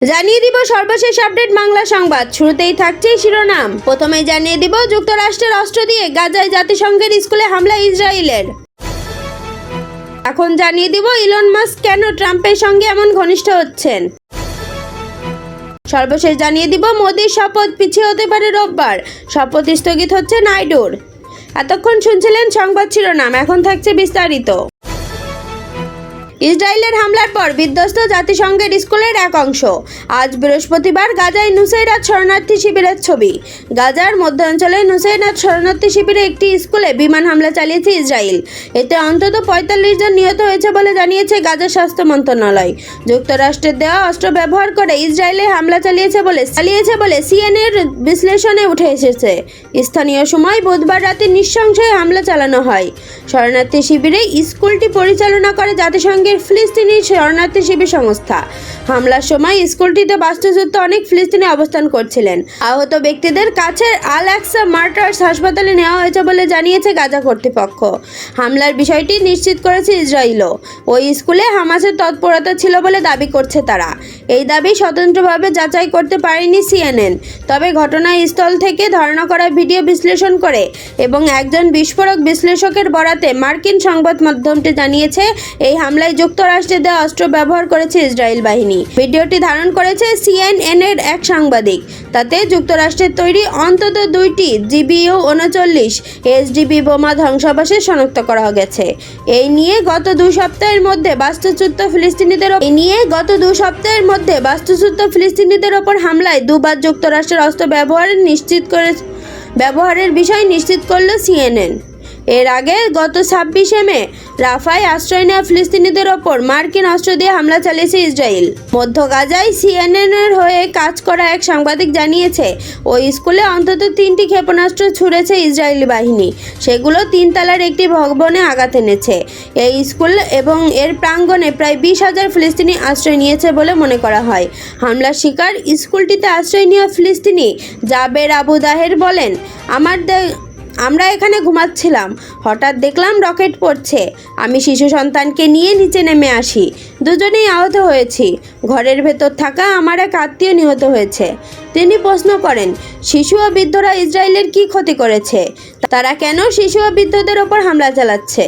জানিয়ে দিব সর্বশেষ আপডেট বাংলা সংবাদ। শুরুতেই থাকছে শিরোনাম। প্রথমেই জানিয়ে দিব যুক্তরাষ্ট্রের অস্ত্র দিয়ে গাজায় জাতিসংঘের স্কুলে হামলা ইসরায়েলের। এখন জানিয়ে দিব ইলন মাস্ক কেন ট্রাম্পের সঙ্গে এমন ঘনিষ্ঠ হচ্ছেন। সর্বশেষ জানিয়ে দিব মোদির শপথ পিছিয়ে হতে পারে রোববার, শপথ স্থগিত হচ্ছে নাইডুর। এতক্ষণ শুনছিলেন সংবাদ শিরোনাম, এখন থাকছে বিস্তারিত। ইসরায়েলের হামলার পর বিধ্বস্ত জাতিসংঘের স্কুলের এক অংশ। আজ বৃহস্পতিবার গাজায় নুসাইরাত শরণার্থী শিবিরের ছবি। গাজার মধ্যাঞ্চলে নুসাইরাত শরণার্থী শিবিরে একটি স্কুলে বিমান হামলা চালিয়েছে ইসরায়েল। এতে অন্তত ৪৫ জন নিহত হয়েছে বলে জানিয়েছে গাজা স্বাস্থ্য মন্ত্রণালয়। যুক্তরাষ্ট্রের দেওয়া অস্ত্র ব্যবহার করে ইসরায়েলে হামলা চালিয়েছে বলে সিএনএর বিশ্লেষণে উঠে এসেছে। স্থানীয় সময় বুধবার রাতে নৃশংসে হামলা চালানো হয়। শরণার্থী শিবিরে স্কুলটি পরিচালনা করে জাতিসংঘের ফিলিস্তিনি শরণার্থী শিবির সংস্থা। হামলার সময় স্কুলটিতে বাস্তুচ্যুত অনেক ফিলিস্তিনি অবস্থান করছিলেন। আহত ব্যক্তিদের কাছের আল আকসা মার্টার্স হাসপাতালে নেওয়া হয়েছে বলে জানিয়েছে গাজা কর্তৃপক্ষ। হামলার বিষয়টি নিশ্চিত করেছে ইসরায়েলও। ওই স্কুলে হামাসের তৎপরতা ছিল বলে দাবি করছে তারা। এই দাবি স্বতন্ত্রভাবে যাচাই করতে পারেনি সিএনএন। তবে ঘটনাস্থল থেকে ধারণা করা ভিডিও বিশ্লেষণ করে এবং একজন বিস্ফোরক বিশ্লেষকের বরাতে মার্কিন সংবাদ মাধ্যমটি জানিয়েছে এই হামলায় যুক্তরাষ্ট্রের দেওয়া অস্ত্র ব্যবহার করেছে ইসরায়েল বাহিনী। ভিডিওটি ধারণ করেছে সিএনএন এর এক সাংবাদিক। তাতে যুক্তরাষ্ট্রের তৈরি অন্তত 2টি GBU-39 SDB বোমা ধ্বংসাবশেষ শনাক্ত করা গেছে। এই নিয়ে গত 2 সপ্তাহের মধ্যে বাস্তুচ্যুত ফিলিস্তিনিদের ওপর হামলায় দুবার যুক্তরাষ্ট্রের অস্ত্র ব্যবহারের বিষয় নিশ্চিত করল সিএনএন। এর আগে গত 26শে মে রাফায় আশ্রয় নেওয়া ফিলিস্তিনিদের ওপর মার্কিন অস্ত্র দিয়ে হামলা চালিয়েছে ইসরায়েল। মধ্য গাজায় সিএনএনের হয়ে কাজ করা এক সাংবাদিক জানিয়েছে ওই স্কুলে অন্তত 3টি ক্ষেপণাস্ত্র ছুড়েছে ইসরায়েলি বাহিনী। সেগুলো 3 তলার একটি ভবনে আঘাত এনেছে। এই স্কুল এবং এর প্রাঙ্গণে প্রায় 20,000 ফিলিস্তিনি আশ্রয় নিয়েছে বলে মনে করা হয়। হামলার শিকার স্কুলটিতে আশ্রয় নেওয়া ফিলিস্তিনি জাবের আবু দাহের বলেন, আমরা এখানে ঘুমাচ্ছিলাম, হঠাৎ দেখলাম রকেট পড়ছে। আমি শিশু সন্তানকে নিয়ে নিচে নেমে আসি। দুজনেই আহত হয়েছি। ঘরের ভেতর থাকা আমার এক আত্মীয় নিহত হয়েছে। তিনি প্রশ্ন করেন, শিশু ও বৃদ্ধরা ইসরায়েলের কি ক্ষতি করেছে? তারা কেন শিশু ও বৃদ্ধদের ওপর হামলা চালাচ্ছে?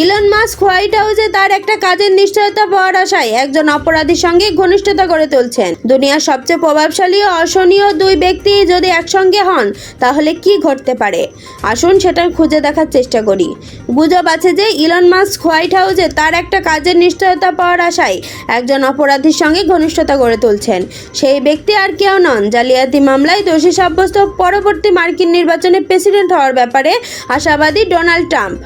ইলন মাস্ক হোয়াইট হাউসে তার একটা কাজের নিশ্চয়তা পাওয়ার আশায় একজন অপরাধীর সঙ্গে ঘনিষ্ঠতা গড়ে তুলছেন। দুনিয়ার সবচেয়ে প্রভাবশালী ও অসহনীয় 2 ব্যক্তি যদি একসঙ্গে হন তাহলে কি ঘটতে পারে? আসুন সেটা খুঁজে দেখার চেষ্টা করি। গুজব আছে যে ইলন মাস্ক হোয়াইট হাউসে তার একটা কাজের নিশ্চয়তা পাওয়ার আশায় একজন অপরাধীর সঙ্গে ঘনিষ্ঠতা গড়ে তুলছেন। সেই ব্যক্তি আর কেউ নন, জালিয়াতি মামলায় দোষী সাব্যস্ত পরবর্তী মার্কিন নির্বাচনে প্রেসিডেন্ট হওয়ার ব্যাপারে আশাবাদী Donald Trump.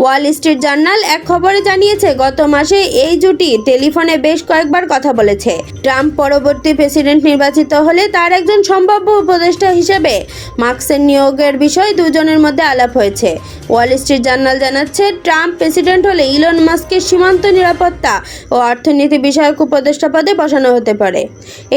Wall Street journal এক খবরে জানিয়েছে, গত মাসে এই জুটি টেলিফোনে বেশ কয়েকবার কথা বলেছে। ট্রাম্প পরবর্তী প্রেসিডেন্ট নির্বাচিত হলে তার একজন সম্ভাব্য উপদেষ্টা হিসেবে মাস্কের নিয়োগের বিষয়ে দুজনের মধ্যে আলাপ হয়েছে। ওয়াল স্ট্রিট জার্নাল জানাচ্ছে, ট্রাম্প প্রেসিডেন্ট হলে ইলন মাস্কের সীমান্ত নিরাপত্তা ও অর্থনীতি বিষয়ক উপদেষ্টা পদে বসানো হতে পারে।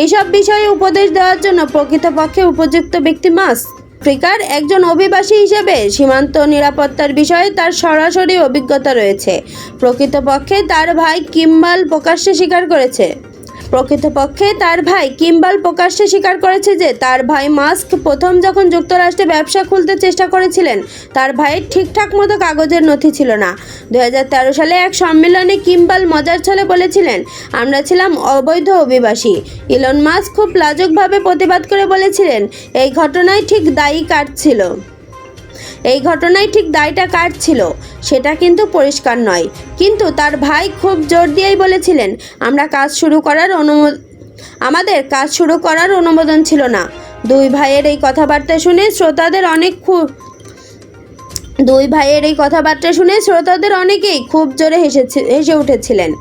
এইসব বিষয়ে উপদেশ দেওয়ার জন্য প্রকৃতপক্ষে উপযুক্ত ব্যক্তি মাস্ক। আফ্রিকার একজন অভিবাসী হিসেবে সীমান্ত নিরাপত্তার বিষয়ে তার সরাসরি অভিজ্ঞতা রয়েছে। প্রকৃতপক্ষে তার ভাই কিম্বাল প্রকাশ্যে স্বীকার করেছে যে তার ভাই মাস্ক প্রথম যখন যুক্তরাষ্ট্রে ব্যবসা খুলতে চেষ্টা করেছিলেন, তার ভাইয়ের ঠিকঠাক মতো কাগজের নথি ছিল না। 2013 সালে এক সম্মেলনে কিম্বাল মজার ছলে বলেছিলেন, আমরা ছিলাম অবৈধ অভিবাসী। ইলন মাস্ক খুব লাজুকভাবে প্রতিবাদ করে বলেছিলেন, এই ঘটনায় ঠিক দায়টা কার ছিল সেটা কিন্তু পরিষ্কার নয়। কিন্তু তার ভাই খুব জোর দিয়েই বলেছিলেন, আমাদের কাজ শুরু করার অনুমোদন ছিল না। দুই ভাইয়ের এই কথাবার্তা শুনে শ্রোতাদের অনেকেই খুব জোরে হেসে উঠেছিলেন।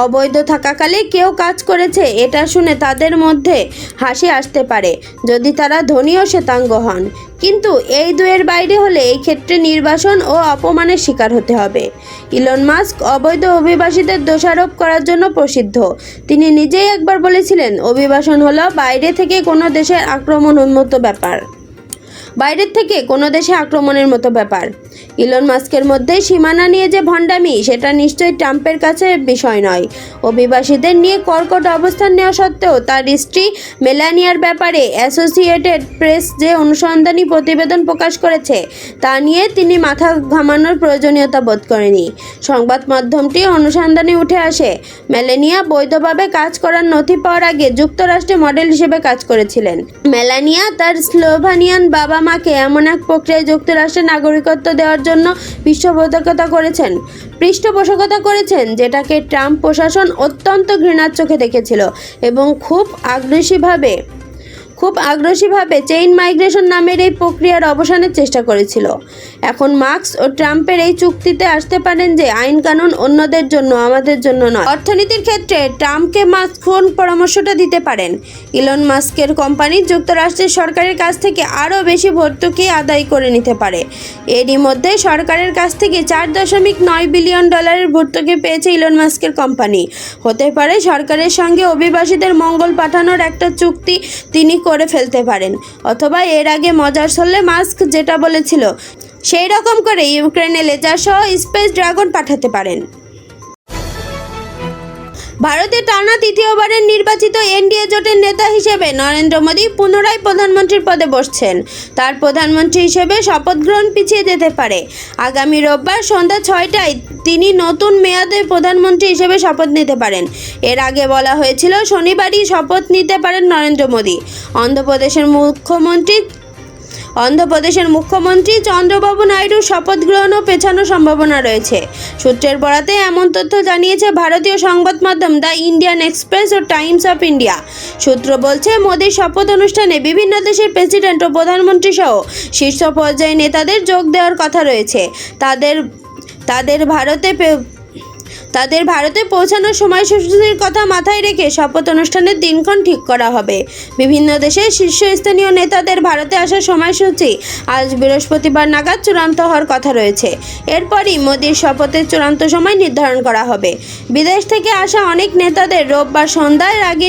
অবৈধ থাকাকালে কেউ কাজ করেছে এটা শুনে তাদের মধ্যে হাসি আসতে পারে যদি তারা ধনী ও শ্বেতাঙ্গ হন, কিন্তু এই দুয়ের বাইরে হলে এই ক্ষেত্রে নির্বাসন ও অপমানের শিকার হতে হবে। ইলন মাস্ক অবৈধ অভিবাসীদের দোষারোপ করার জন্য প্রসিদ্ধ। তিনি নিজেই একবার বলেছিলেন, অভিবাসন হলো বাইরে থেকে কোনো দেশের আক্রমণ উন্মুক্ত ব্যাপার। বাইরের থেকে কোনো দেশে আক্রমণের মতো ব্যাপার। ইলন মাস্কের মধ্যে সীমানা নিয়ে যে ভণ্ডামি, সেটা নিশ্চয়ই ট্রাম্পের কাছে বিষয় নয়। অভিবাসীদের নিয়ে কর্কট অবস্থান নেওয়া সত্ত্বেও তার স্ত্রী মেলানিয়ার ব্যাপারে অ্যাসোসিয়েটেড প্রেস যে অনুসন্ধানী প্রতিবেদন প্রকাশ করেছে তা নিয়ে তিনি মাথা ঘামানোর প্রয়োজনীয়তা বোধ করেনি। সংবাদ মাধ্যমটি অনুসন্ধানে উঠে আসে, মেলানিয়া বৈধভাবে কাজ করার নথি পাওয়ার আগে যুক্তরাষ্ট্রে মডেল হিসেবে কাজ করেছিলেন। মেলানিয়া তার স্লোভানিয়ান বাবা মাকে এমন এক প্রক্রিয়ায় যুক্তরাষ্ট্রের নাগরিকত্ব দেওয়ার জন্য পৃষ্ঠপোষকতা করেছেন যেটাকে ট্রাম্প প্রশাসন অত্যন্ত ঘৃণার চোখে দেখেছিল এবং খুব আগ্রাসীভাবে চেইন মাইগ্রেশন নামের এই প্রক্রিয়ার অবসানের চেষ্টা করেছিল। এখন মাস্ক ও ট্রাম্পের এই চুক্তিতে আসতে পারেন যে আইন কানুন অন্যদের জন্য, আমাদের জন্য নয়। অর্থনীতির ক্ষেত্রে ট্রাম্পকে মাস্ক কোন পরামর্শটা দিতে পারেন? ইলন মাস্কের কোম্পানি যুক্তরাষ্ট্রের সরকারের কাছ থেকে আরও বেশি ভর্তুকি আদায় করে নিতে পারে। এরই মধ্যে সরকারের কাছ থেকে $4.9 বিলিয়ন ভর্তুকি পেয়েছে ইলন মাস্কের কোম্পানি। হতে পারে সরকারের সঙ্গে অভিবাসীদের মঙ্গল পাঠানোর একটা চুক্তি তিনি করে ফেলতে পারেন, অথবা এর আগে মজার ছলে মাস্ক যেটা বলেছিল সেই রকম করে ইউক্রেনে লেজার সহ স্পেস ড্রাগন পাঠাতে পারেন। ভারতে টানা তৃতীয়বারের নির্বাচিত এনডিএ জোটের নেতা হিসেবে নরেন্দ্র মোদী পুনরায় প্রধানমন্ত্রীর পদে বসছেন। তার প্রধানমন্ত্রী হিসেবে শপথ গ্রহণ পিছিয়ে যেতে পারে। আগামী রোববার সন্ধ্যা 6টায় তিনি নতুন মেয়াদে প্রধানমন্ত্রী হিসেবে শপথ নিতে পারেন। এর আগে বলা হয়েছিল শনিবারই শপথ নিতে পারেন নরেন্দ্র মোদী। অন্ধ্রপ্রদেশের মুখ্যমন্ত্রী চন্দ্রবাবু নাইডুর শপথ গ্রহণও পেছানোর সম্ভাবনা রয়েছে। সূত্রের বরাতে এমন তথ্য জানিয়েছে ভারতীয় সংবাদ মাধ্যম দ্য ইন্ডিয়ান এক্সপ্রেস ও টাইমস অফ ইন্ডিয়া। সূত্র বলছে, মোদীর শপথ অনুষ্ঠানে বিভিন্ন দেশের প্রেসিডেন্ট ও প্রধানমন্ত্রী সহ শীর্ষ পর্যায়ে নেতাদের যোগ দেওয়ার কথা রয়েছে। তাদের ভারতে পৌঁছানোর সময়সূচির কথা মাথায় রেখে শপথ অনুষ্ঠানের দিনক্ষণ ঠিক করা হবে। বিভিন্ন দেশের শীর্ষস্থানীয় নেতাদের ভারতে আসার সময়সূচি আজ বৃহস্পতিবার নাগাদ চূড়ান্ত হওয়ার কথা রয়েছে। এরপরই মোদীর শপথের চূড়ান্ত সময় নির্ধারণ করা হবে। বিদেশ থেকে আসা অনেক নেতাদের রোববার সন্ধ্যার আগে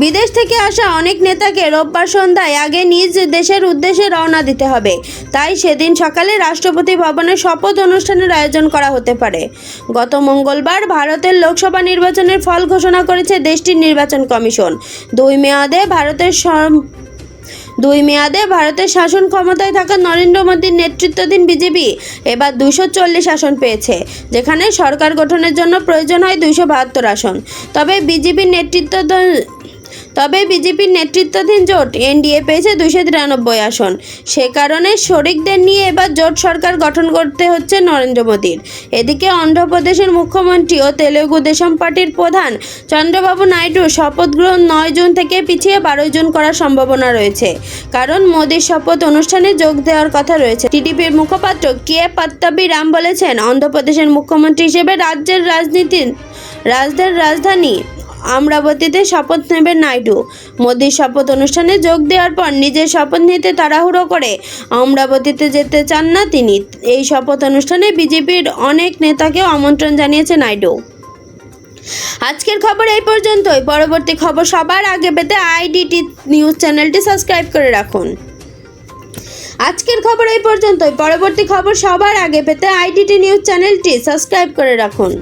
বিদেশ থেকে আসা অনেক নেতাকে রোববার সন্ধ্যায় আগে নিজ দেশের উদ্দেশ্যে রওনা দিতে হবে। তাই সেদিন সকালে রাষ্ট্রপতি ভবনে শপথ অনুষ্ঠানের আয়োজন করা হতে পারে। গত মঙ্গলবার ভারতের লোকসভা নির্বাচনের ফল ঘোষণা করেছে দেশটির নির্বাচন কমিশন। দুই মেয়াদে ভারতের শাসন ক্ষমতায় থাকা নরেন্দ্র মোদীর নেতৃত্বাধীন বিজেপি এবার 240 আসন পেয়েছে, যেখানে সরকার গঠনের জন্য প্রয়োজন হয় 272 আসন। তবে বিজেপির নেতৃত্বাধীন জোট এনডিএ পেয়েছে 293 আসন। সে কারণে শরিকদের নিয়ে এবার জোট সরকার গঠন করতে হচ্ছে নরেন্দ্র মোদীর। এদিকে অন্ধ্রপ্রদেশের মুখ্যমন্ত্রী ও তেলেগু দেশম পার্টির প্রধান চন্দ্রবাবু নাইডুর শপথ গ্রহণ 9 জুন থেকে পিছিয়ে 12 জুন করার সম্ভাবনা রয়েছে, কারণ মোদীর শপথ অনুষ্ঠানে যোগ দেওয়ার কথা রয়েছে। টিডিপির মুখপাত্র কে পাত্তাবি রাম বলেছেন, অন্ধ্রপ্রদেশের মুখ্যমন্ত্রী হিসেবে রাজ্যের রাজধানী অমরাবতীতে শপথ নেবেন নাইডু। মোদীর শপথ অনুষ্ঠানে যোগ দেওয়ার পর নিজের শপথ নিতে তাড়াহুড়ো করে অমরাবতীতে যেতে চান না তিনি। এই শপথ অনুষ্ঠানে বিজেপির অনেক নেতাকেও আমন্ত্রণ জানিয়েছে নাইডু। আজকের খবর এই পর্যন্তই। পরবর্তী খবর সবার আগে পেতে আইডিটি নিউজ চ্যানেলটি সাবস্ক্রাইব করে রাখুন। পরবর্তী খবর সবার আগে পেতে আইডিটি নিউজ চ্যানেলটি সাবস্ক্রাইব করে রাখুন।